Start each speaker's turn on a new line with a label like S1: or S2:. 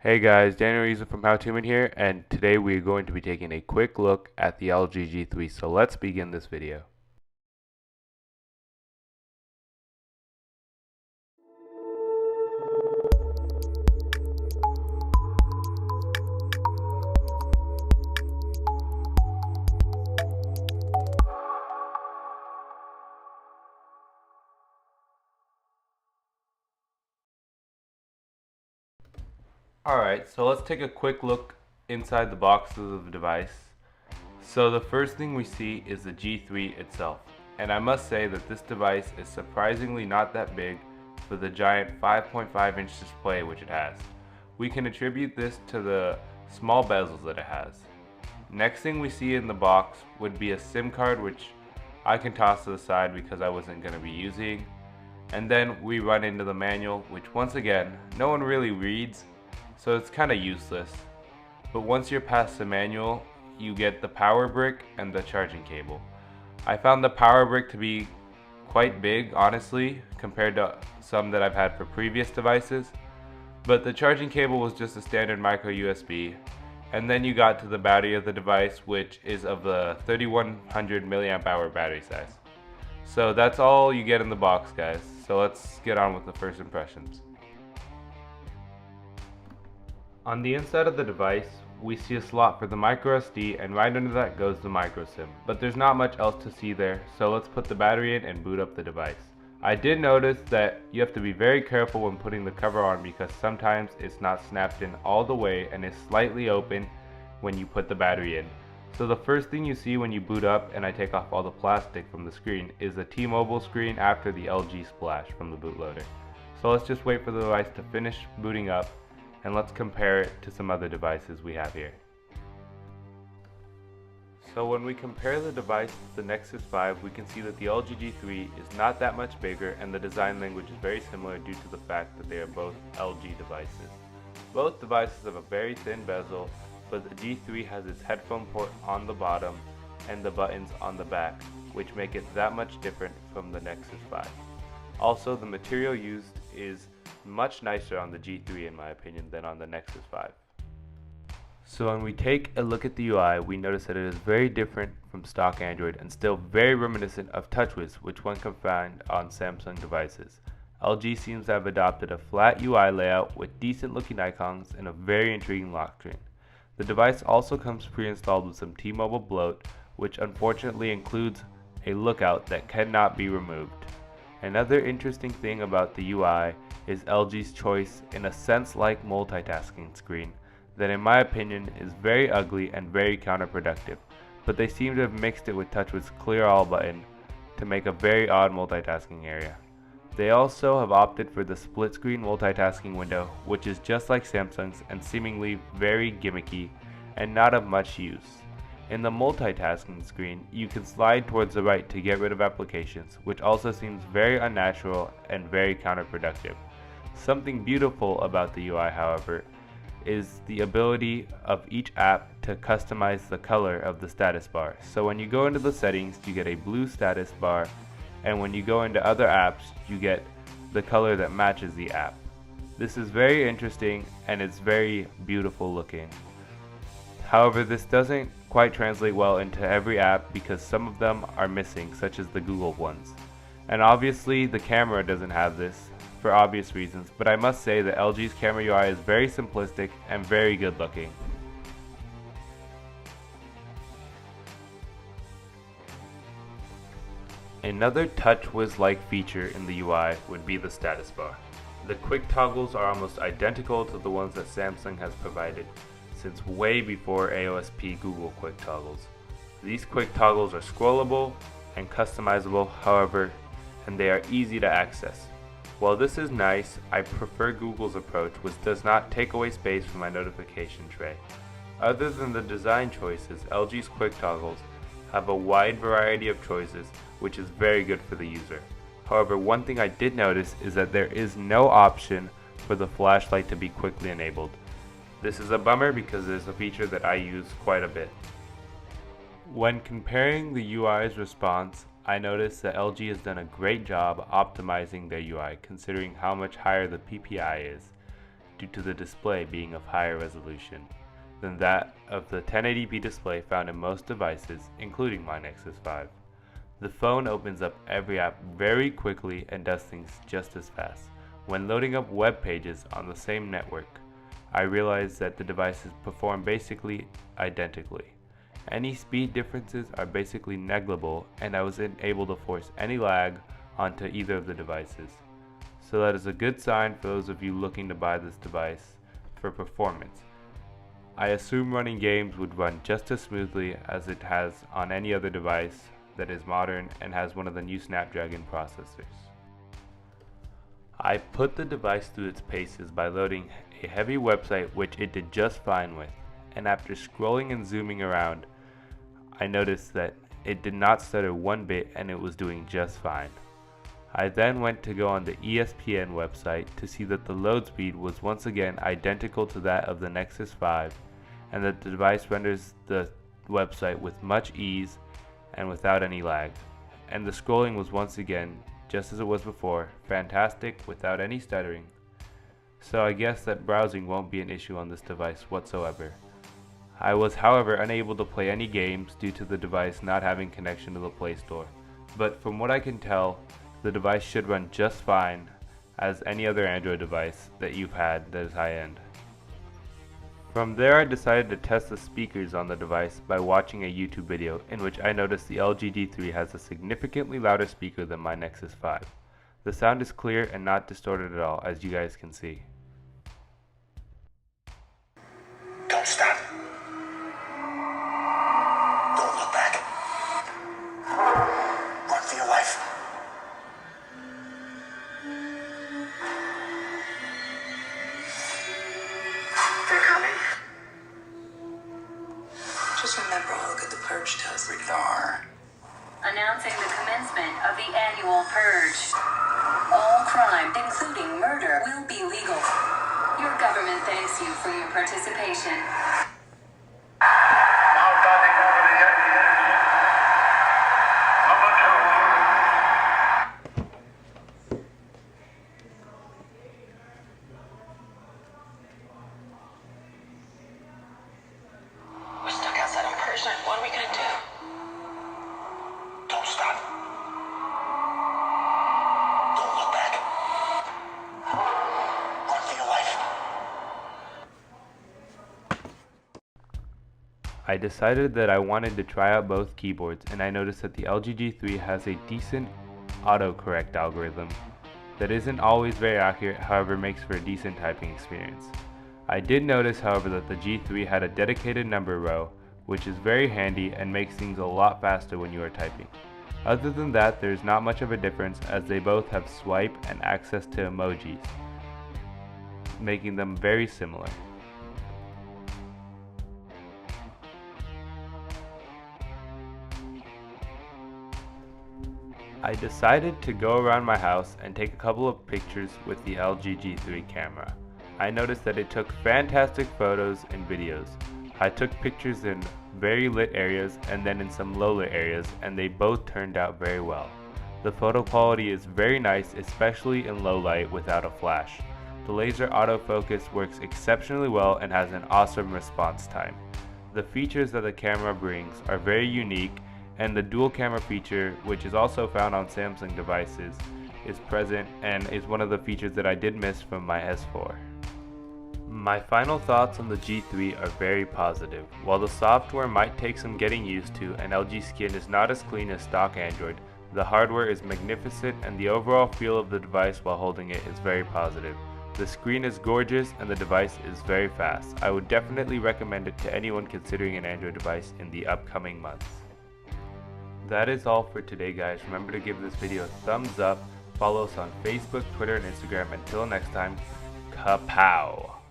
S1: Hey guys, Daniel Reason from HowTuman here, and today we're going to be taking a quick look at the LG G3, so let's begin this video. Alright, so let's take a quick look inside the boxes of the device. So the first thing we see is the G3 itself, and I must say that this device is surprisingly not that big for the giant 5.5-inch display which it has. We can attribute this to the small bezels that it has. Next thing we see in the box would be a SIM card, which I can toss to the side because I wasn't going to be using. And then we run into the manual, which once again, no one really reads, so it's kind of useless. But once you're past the manual, you get the power brick and the charging cable. I found the power brick to be quite big, honestly, compared to some that I've had for previous devices. But the charging cable was just a standard micro USB. And then you got to the battery of the device, which is of the 3100 milliamp hour battery size. So that's all you get in the box, guys. So let's get on with the first impressions. On the inside of the device, we see a slot for the micro SD, and right under that goes the micro SIM. But there's not much else to see there, so let's put the battery in and boot up the device. I did notice that you have to be very careful when putting the cover on because sometimes it's not snapped in all the way and is slightly open when you put the battery in. So the first thing you see when you boot up and I take off all the plastic from the screen is the T-Mobile screen after the LG splash from the bootloader. So let's just wait for the device to finish booting up and let's compare it to some other devices we have here. So when we compare the device to the Nexus 5, we can see that the LG G3 is not that much bigger and the design language is very similar due to the fact that they are both LG devices. Both devices have a very thin bezel, but the G3 has its headphone port on the bottom and the buttons on the back, which make it that much different from the Nexus 5. Also, the material used is much nicer on the G3 in my opinion than on the Nexus 5. So when we take a look at the UI, we notice that it is very different from stock Android and still very reminiscent of TouchWiz, which one can find on Samsung devices. LG seems to have adopted a flat UI layout with decent looking icons and a very intriguing lock screen. The device also comes pre-installed with some T-Mobile bloat, which unfortunately includes a lookout that cannot be removed. Another interesting thing about the UI is LG's choice in a sense-like multitasking screen that in my opinion is very ugly and very counterproductive, but they seem to have mixed it with TouchWiz's clear all button to make a very odd multitasking area. They also have opted for the split screen multitasking window, which is just like Samsung's and seemingly very gimmicky and not of much use. In the multitasking screen, you can slide towards the right to get rid of applications, which also seems very unnatural and very counterproductive. Something beautiful about the UI, however, is the ability of each app to customize the color of the status bar. So when you go into the settings, you get a blue status bar, and when you go into other apps, you get the color that matches the app. This is very interesting and it's very beautiful looking. However, this doesn't quite translate well into every app because some of them are missing, such as the Google ones. And obviously the camera doesn't have this for obvious reasons, but I must say that LG's camera UI is very simplistic and very good looking. Another TouchWiz-like feature in the UI would be the status bar. The quick toggles are almost identical to the ones that Samsung has provided, since way before AOSP Google quick toggles. These quick toggles are scrollable and customizable, however, and they are easy to access. While this is nice, I prefer Google's approach, which does not take away space from my notification tray. Other than the design choices, LG's quick toggles have a wide variety of choices, which is very good for the user. However, one thing I did notice is that there is no option for the flashlight to be quickly enabled. This is a bummer because it is a feature that I use quite a bit. When comparing the UI's response, I noticed that LG has done a great job optimizing their UI considering how much higher the PPI is. due to the display being of higher resolution than that of the 1080p display found in most devices, including my Nexus 5. The phone opens up every app very quickly and does things just as fast. When loading up web pages on the same network, I realized that the devices perform basically identically. Any speed differences are basically negligible, and I wasn't able to force any lag onto either of the devices. So that is a good sign for those of you looking to buy this device for performance. I assume running games would run just as smoothly as it has on any other device that is modern and has one of the new Snapdragon processors. I put the device through its paces by loading a heavy website, which it did just fine with, and after scrolling and zooming around, I noticed that it did not stutter one bit and it was doing just fine. I then went to go on the ESPN website to see that the load speed was once again identical to that of the Nexus 5, and that the device renders the website with much ease and without any lag. And the scrolling was once again, just as it was before, fantastic without any stuttering. So I guess that browsing won't be an issue on this device whatsoever. I was, however, unable to play any games due to the device not having connection to the Play Store, but from what I can tell, the device should run just fine as any other Android device that you've had that is high-end. From there, I decided to test the speakers on the device by watching a YouTube video in which I noticed the LG G3 has a significantly louder speaker than my Nexus 5. The sound is clear and not distorted at all, as you guys can see.
S2: Don't stop. Don't look back. Run for your life. They're coming. Just remember how good the purge does. Radar.
S3: Announcing the commencement of the annual purge. All crime, including murder, will be legal. Your government thanks you for your participation.
S2: We're stuck outside on purge night. What are we gonna do? Don't stop. Don't look back. Run for your life.
S1: I decided that I wanted to try out both keyboards, and I noticed that the LG G3 has a decent autocorrect algorithm that isn't always very accurate, however makes for a decent typing experience. I did notice, however, that the G3 had a dedicated number row, which is very handy and makes things a lot faster when you are typing. Other than that, there is not much of a difference, as they both have swipe and access to emojis, making them very similar. I decided to go around my house and take a couple of pictures with the LG G3 camera. I noticed that it took fantastic photos and videos. I took pictures in very lit areas and then in some low lit areas, and they both turned out very well. The photo quality is very nice, especially in low light without a flash. The laser autofocus works exceptionally well and has an awesome response time. The features that the camera brings are very unique, and the dual camera feature, which is also found on Samsung devices, is present and is one of the features that I did miss from my S4. My final thoughts on the G3 are very positive. While the software might take some getting used to and LG skin is not as clean as stock Android, the hardware is magnificent and the overall feel of the device while holding it is very positive. The screen is gorgeous and the device is very fast. I would definitely recommend it to anyone considering an Android device in the upcoming months. That is all for today, guys. Remember to give this video a thumbs up, follow us on Facebook, Twitter, and Instagram. Until next time, kapow!